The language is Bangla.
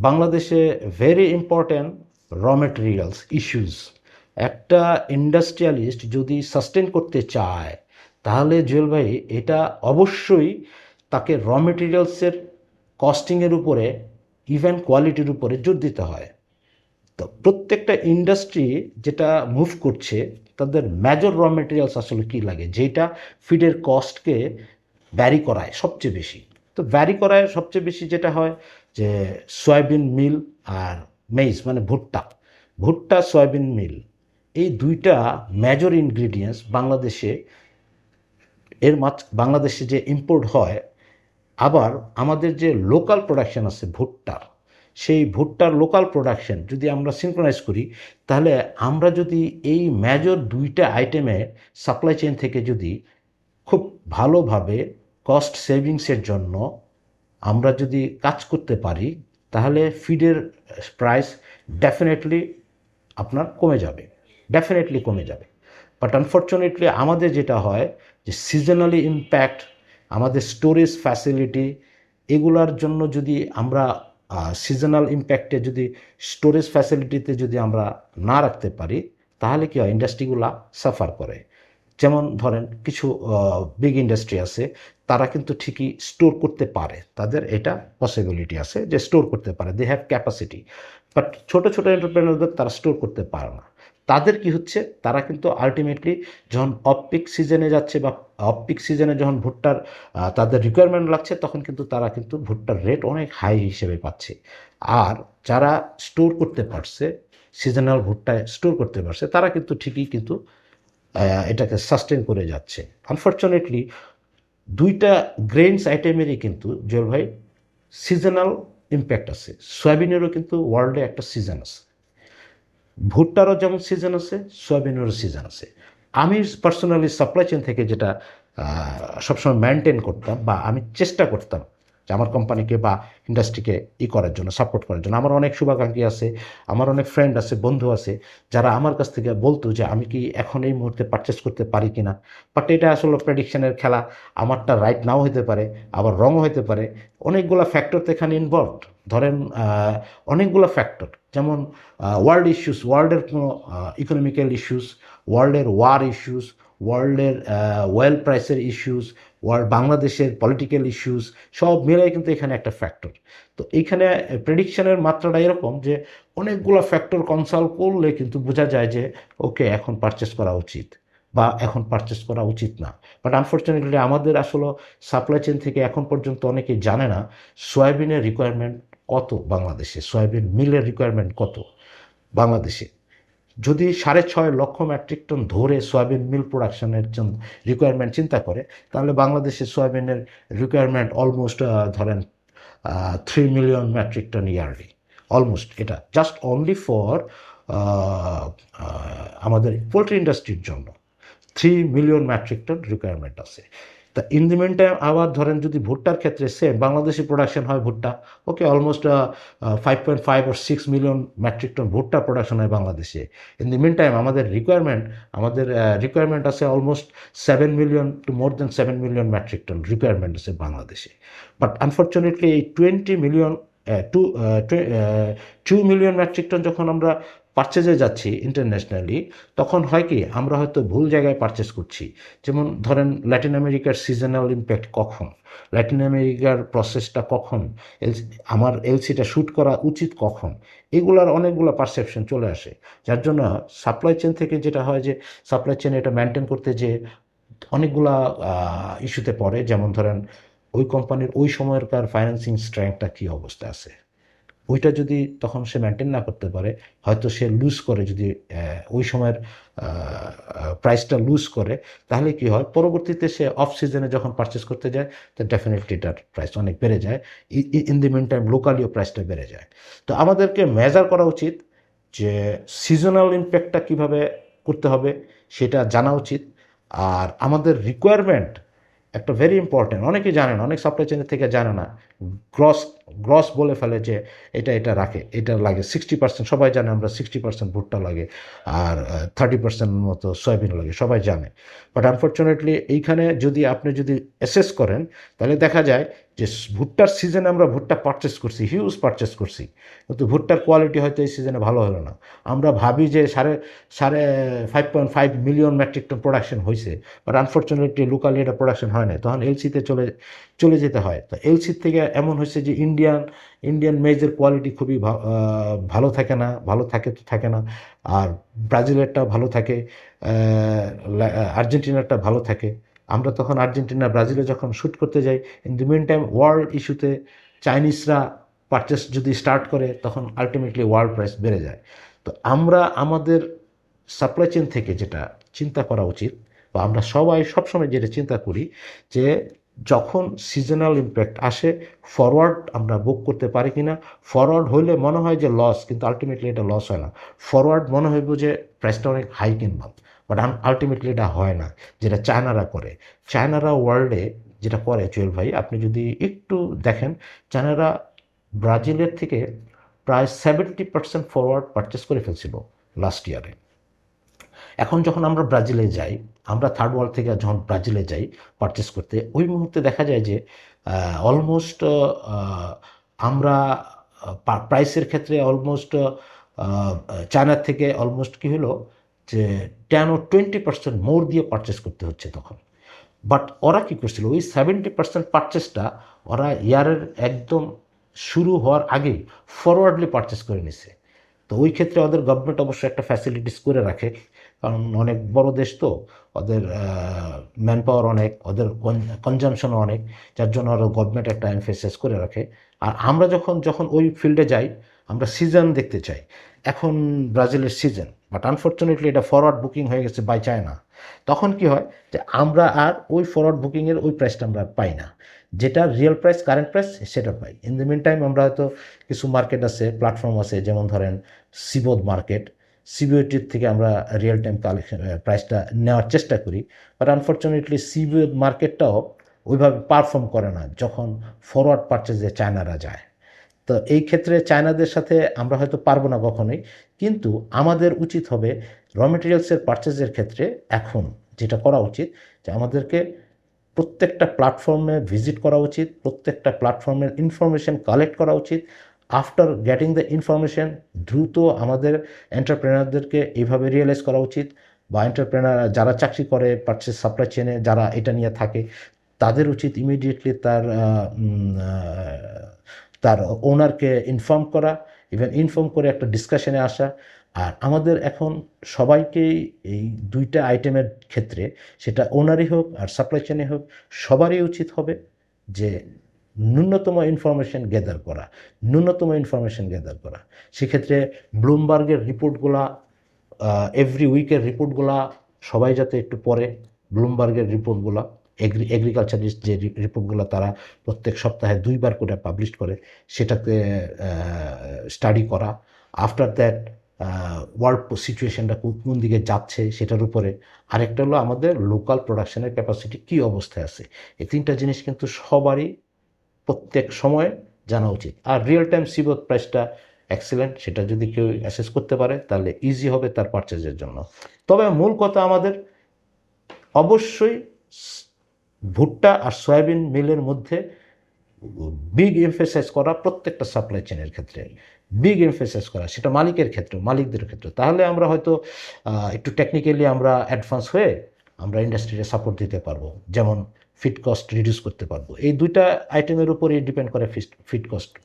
বাংলাদেশে very important raw materials issues. একটা ইন্ডাস্ট্রিয়ালিস্ট যদি সাস্টেন করতে চায় তাহলে জুয়েল ভাই এটা অবশ্যই তাকে র মেটেরিয়ালসের কস্টিংয়ের উপরে ইভেন কোয়ালিটির উপরে জোর দিতে হয়। তো প্রত্যেকটা ইন্ডাস্ট্রি যেটা মুভ করছে তাদের মেজর র মেটেরিয়ালস আসলে কী লাগে, যেটা ফিডের কস্টকে ভ্যারি করায় সবচেয়ে বেশি। তো ভ্যারি করায় সবচেয়ে বেশি যেটা হয় যে সয়াবিন মিল আর মেইজ মানে ভুট্টা, ভুট্টা সয়াবিন মিল, এই দুইটা মেজর ইনগ্রিডিয়েন্টস বাংলাদেশে বাংলাদেশে যে ইম্পোর্ট হয়। আবার আমাদের যে লোকাল প্রোডাকশন আছে ভুট্টার, সেই ভুট্টার লোকাল প্রোডাকশন যদি আমরা সিনক্রোনাইজ করি, তাহলে আমরা যদি এই মেজর দুইটা আইটেমে সাপ্লাই চেইন থেকে যদি খুব ভালোভাবে কস্ট সেভিংসের জন্য আমরা যদি কাজ করতে পারি, তাহলে ফিডের প্রাইস ডেফিনেটলি আপনার কমে যাবে, ডেফিনেটলি কমে যাবে। বাট আনফর্চুনেটলি আমাদের যেটা হয় যে সিজনালি ইম্প্যাক্ট, আমাদের স্টোরেজ ফ্যাসিলিটি, এগুলার জন্য যদি আমরা সিজনাল ইম্প্যাক্টে যদি স্টোরেজ ফ্যাসিলিটিতে যদি আমরা না রাখতে পারি, তাহলে কি হয়, ইন্ডাস্ট্রিগুলা সাফার করে। যেমন ধরেন কিছু বিগ ইন্ডাস্ট্রি আছে, তারা কিন্তু ঠিকই স্টোর করতে পারে, তাদের এটা পসিবিলিটি আছে যে স্টোর করতে পারে, দে হ্যাভ ক্যাপাসিটি। বাট ছোটো ছোটো এন্টারপ্রেনারদের তারা স্টোর করতে পারে না। তাদের কি হচ্ছে, তারা কিন্তু আলটিমেটলি যখন অফ পিক সিজনে যাচ্ছে বা অফ পিক সিজনে যখন ভুট্টার তাদের রিকোয়ারমেন্ট লাগছে, তখন কিন্তু তারা কিন্তু ভুট্টার রেট অনেক হাই হিসেবে পাচ্ছে। আর যারা স্টোর করতে পারছে, সিজনাল ভুট্টায় স্টোর করতে পারছে, তারা কিন্তু ঠিকই কিন্তু এটাকে সাস্টেন করে যাচ্ছে। আনফর্চুনেটলি দুইটা গ্রেইনস আইটেমেরই কিন্তু জল ভাই সিজনাল ইম্প্যাক্ট আছে। সয়াবিনেরও কিন্তু ওয়ার্ল্ডে একটা সিজন আছে, ভুট্টারও যেমন সিজন আছে, সয়াবিনেরও সিজন আছে। আমি পার্সোনালি সাপ্লাই চেইন থেকে যেটা সবসময় মেনটেন করতাম বা আমি চেষ্টা করতাম যে আমার কোম্পানিকে বা ইন্ডাস্ট্রিকে করার জন্য, সাপোর্ট করার জন্য, আমার অনেক শুভাকাঙ্ক্ষী আছে, আমার অনেক ফ্রেন্ড আছে, বন্ধু আছে, যারা আমার কাছ থেকে বলতো যে আমি কি এখন এই মুহূর্তে পারচেস করতে পারি কি না। বাট এটা আসলে প্রেডিকশনের খেলা, আমারটা রাইট নাও হতে পারে, আবার রংও হতে পারে। অনেকগুলো ফ্যাক্টর তো এখানে ইনভলভড। ধরেন অনেকগুলো ফ্যাক্টর, যেমন ওয়ার্ল্ড ইস্যুস, ওয়ার্ল্ডের কোনো ইকোনমিক্যাল ইস্যুস, ওয়ার্ল্ডের ওয়ার ইস্যুস, ওয়ার্ল্ডের ওয়েল প্রাইসের ইস্যুস, বাংলাদেশের পলিটিক্যাল ইস্যুস, সব মিলাই কিন্তু এখানে একটা ফ্যাক্টর। তো এইখানে প্রেডিকশনের মাত্রাটা এরকম যে অনেকগুলো ফ্যাক্টর কনসাল্ট করলে কিন্তু বোঝা যায় যে ওকে এখন পারচেস করা উচিত বা এখন পারচেস করা উচিত না। বাট আনফর্চুনেটলি আমাদের আসলে সাপ্লাই চেইন থেকে এখন পর্যন্ত অনেকেই জানে না সয়াবিনের রিকোয়ারমেন্ট কত বাংলাদেশে, সয়াবিন মিলের রিকোয়ারমেন্ট কত বাংলাদেশে। যদি 6.5 লক্ষ মেট্রিক টন ধরে সয়াবিন মিল প্রোডাকশনের জন্য রিকোয়ারমেন্ট চিন্তা করে, তাহলে বাংলাদেশে সয়াবিনের রিকোয়ারমেন্ট অলমোস্ট ধরেন 3 million metric ton yearly, almost. এটা জাস্ট অনলি ফর আমাদের পোলট্রি ইন্ডাস্ট্রির জন্য 3 মিলিয়ন মেট্রিক টন রিকোয়ারমেন্ট আছে। তা ইন দি মিন টাইম আবার ধরেন যদি ভুট্টার ক্ষেত্রে সেম বাংলাদেশি প্রোডাকশন হয় ভুট্টা, okay, almost 5.5 or 6 million metric ton ভুট্টা প্রোডাকশন হয় বাংলাদেশে। ইন দি মিন টাইম আমাদের রিকোয়ারমেন্ট আছে almost 7 million to more than 7 million metric ton requirement আছে বাংলাদেশে। বাট আনফর্চুনেটলি এই 20 মিলিয়ন 2 মিলিয়ন মেট্রিক টন যখন আমরা পারচেজে যাচ্ছি ইন্টারন্যাশনালি, তখন হয় কি, আমরা হয়তো ভুল জায়গায় পারচেস করছি। যেমন ধরেন ল্যাটিন আমেরিকার সিজনাল ইম্প্যাক্ট কখন, ল্যাটিন আমেরিকার প্রসেসটা কখন, আমার এলসিটা শ্যুট করা উচিত কখন, এগুলার অনেকগুলো পারসেপশন চলে আসে। যার জন্য সাপ্লাই চেন থেকে যেটা হয় যে সাপ্লাই চেন এটা মেনটেন করতে যে অনেকগুলা ইস্যুতে পড়ে। যেমন ধরেন ওই কোম্পানির ওই সময়কার ফাইন্যান্সিং স্ট্রেংথটা কী অবস্থা আছে, ওইটা যদি তখন সে মেনটেন না করতে পারে, হয়তো সে লুজ করে, যদি ওই সময়ের প্রাইসটা লুজ করে, তাহলে কি হয়, পরবর্তীতে সে অফ সিজনে যখন পারচেস করতে যায়, তো ডেফিনেটলি এটার প্রাইস অনেক বেড়ে যায়। ইন দি মিন টাইম লোকালিও প্রাইসটা বেড়ে যায়। তো আমাদেরকে মেজার করা উচিত যে সিজনাল ইম্প্যাক্টটা কীভাবে করতে হবে সেটা জানা উচিত। আর আমাদের রিকোয়ারমেন্ট একটা ভেরি ইম্পর্ট্যান্ট, অনেকেই জানে না, অনেক সাপ্লাই চেনের থেকে জানে না গ্রস গ্রস বলে ফেলে যে এটা রাখে, এটা লাগে 60%, সবাই জানে আমরা 60% ভুট্টা লাগে আর 30% মতো সয়াবিন লাগে, সবাই জানে। বাট আনফর্চুনেটলি এইখানে যদি আপনি যদি অ্যাসেস করেন তাহলে দেখা যায় যে ভুট্টার সিজনে আমরা ভুট্টা পারচেস করছি, হিউজ পারচেস করছি, কিন্তু ভুট্টার কোয়ালিটি হয়তো এই সিজনে ভালো হলো না। আমরা ভাবি যে সাড়ে সাড়ে 5.5 মিলিয়ন মেট্রিক টন প্রোডাকশন হয়েছে, বাট আনফর্চুনেটলি লোকালি এটা প্রোডাকশন হয় না, তখন এলসিতে চলে যেতে হয়। তো এলসি থেকে এমন হয়েছে যে ইন্ডিয়ান মেজের কোয়ালিটি খুবই ভালো থাকে না, ভালো থাকে তো থাকে না, আর ব্রাজিলেরটা ভালো থাকে, আর্জেন্টিনারটা ভালো থাকে। আমরা তখন আর্জেন্টিনা ব্রাজিলে যখন শ্যুট করতে যাই, in the mean time world ইস্যুতে চাইনিজরা পারচেস যদি স্টার্ট করে তখন আলটিমেটলি ওয়ার্ল্ড প্রাইস বেড়ে যায়। তো আমরা আমাদের সাপ্লাই চেইন থেকে যেটা চিন্তা করা উচিত, বা আমরা সবাই সবসময় যেটা চিন্তা করি, যে যখন সিজনাল ইম্প্যাক্ট আসে ফরওয়ার্ড আমরা বুক করতে পারি কি না। ফরওয়ার্ড হইলে মনে হয় যে লস, কিন্তু আলটিমেটলি এটা লস হয় না। ফরওয়ার্ড মনে হইব যে প্রাইসটা অনেক হাই কিনবাম, বাট আলটিমেটলি এটা হয় না, যেটা চায়নারা করে। চায়নারা ওয়ার্ল্ডে যেটা করে জুয়েল ভাই, আপনি যদি একটু দেখেন, চায়নারা ব্রাজিলের থেকে প্রায় 70% ফরওয়ার্ড পারচেস করে ফেলছিল লাস্ট ইয়ারে। এখন যখন আমরা ব্রাজিলে যাই, আমরা থার্ড ওয়ার্ল্ড থেকে যখন ব্রাজিলে যাই পারচেস করতে, ওই মুহূর্তে দেখা যায় যে অলমোস্ট আমরা প্রাইসের ক্ষেত্রে অলমোস্ট চায়নার থেকে অলমোস্ট কী হলো যে 10 or 20% মোর দিয়ে পারচেস করতে হচ্ছে তখন। বাট ওরা কী করছিল, ওই 70% পারচেসটা ওরা ইয়ারের একদম শুরু হওয়ার আগেই ফরওয়ার্ডলি পারচেস করে নিছে। তো ওই ক্ষেত্রে ওদের গভর্নমেন্ট অবশ্যই একটা ফ্যাসিলিটিস করে রাখে, কারণ অনেক বড় দেশ তো, ওদের ম্যান পাওয়ার অনেক, ওদের কনজামশনও অনেক, যার জন্য ওরা গভর্নমেন্ট একটা এমফেসাইজ করে রাখে। আর আমরা যখন ওই ফিল্ডে যাই, আমরা সিজন দেখতে চাই, এখন ব্রাজিলের সিজন, বাট আনফর্চুনেটলি এটা ফরওয়ার্ড বুকিং হয়ে গেছে বাই চায়না। তখন কি হয় যে আমরা আর ওই ফরওয়ার্ড বুকিংয়ের ওই প্রাইসটা আমরা পাই না, যেটা রিয়েল প্রাইস, কারেন্ট প্রাইস সেটা পাই। ইন দ্য মিন টাইম আমরা হয়তো কিছু মার্কেট আছে, প্ল্যাটফর্ম আছে, যেমন ধরেন সিবোধ মার্কেট, সিবিওটির থেকে আমরা রিয়েল টাইম কালেকশন প্রাইসটা নেওয়ার চেষ্টা করি, বাট আনফর্চুনেটলি সিবিওদ মার্কেটটাও ওইভাবে পারফর্ম করে না যখন ফরওয়ার্ড পারচেজে চায়নারা যায়। তো এই ক্ষেত্রে চায়নাদের সাথে আমরা হয়তো পারবো না কখনোই, কিন্তু আমাদের উচিত হবে র মেটেরিয়ালসের পারচেজের ক্ষেত্রে এখন যেটা করা উচিত, যে আমাদেরকে প্রত্যেকটা প্ল্যাটফর্মে ভিজিট করা উচিত, প্রত্যেকটা প্ল্যাটফর্মের ইনফরমেশন কালেক্ট করা উচিত। আফটার গেটিং দ্য ইনফরমেশন দ্রুত আমাদের এন্টারপ্রেনারদেরকে এইভাবে রিয়েলাইজ করা উচিত, বা এন্টারপ্রেনার যারা চাকরি করে পারচেস সাপ্লাই চেনে, যারা এটা নিয়ে থাকে, তাদের উচিত ইমিডিয়েটলি তার ওনারকে ইনফর্ম করা, ইভেন ইনফর্ম করে একটা ডিসকাশনে আসা। আর আমাদের এখন সবাইকেই এই দুইটা আইটেমের ক্ষেত্রে, সেটা ওনারই হোক আর সাপ্লাই চেনে হোক, সবারই উচিত হবে যে ন্যূনতম ইনফরমেশন গ্যাদার করা, সেক্ষেত্রে ব্লুমবার্গের রিপোর্টগুলা, এভরি উইকের রিপোর্টগুলা সবাই যাতে একটু পড়ে। ব্লুমবার্গের রিপোর্টগুলা, এগ্রিকালচারিস্ট যে রিপোর্টগুলো তারা প্রত্যেক সপ্তাহে 2বার করে পাবলিশ করে, সেটাতে স্টাডি করা। আফটার দ্যাট ওয়ার্ল্ড সিচুয়েশনটা কোন দিকে যাচ্ছে সেটার উপরে। আরেকটা হলো আমাদের লোকাল প্রোডাকশনের ক্যাপাসিটি কী অবস্থায় আছে। এই তিনটা জিনিস কিন্তু সবারই প্রত্যেক সময় জানা উচিত। আর রিয়েল টাইম সিবোধ প্রাইসটা এক্সেলেন্ট, সেটা যদি কেউ অ্যাসেস করতে পারে তাহলে ইজি হবে তার পারচেজের জন্য। তবে মূল কথা আমাদের অবশ্যই ভুট্টা আর সয়াবিন মিলের মধ্যে বিগ এমফেসাইজ করা, প্রত্যেকটা সাপ্লাই চেনের ক্ষেত্রে বিগ এমফেসাইজ করা, সেটা মালিকদের ক্ষেত্রে। তাহলে আমরা হয়তো একটু টেকনিক্যালি আমরা অ্যাডভান্স হয়ে আমরা ইন্ডাস্ট্রিতে সাপোর্ট দিতে পারবো, যেমন ফিড কস্ট রিডিউস করতে পারবো। এই দুইটা আইটেমের উপরেই ডিপেন্ড করে ফিড কস্ট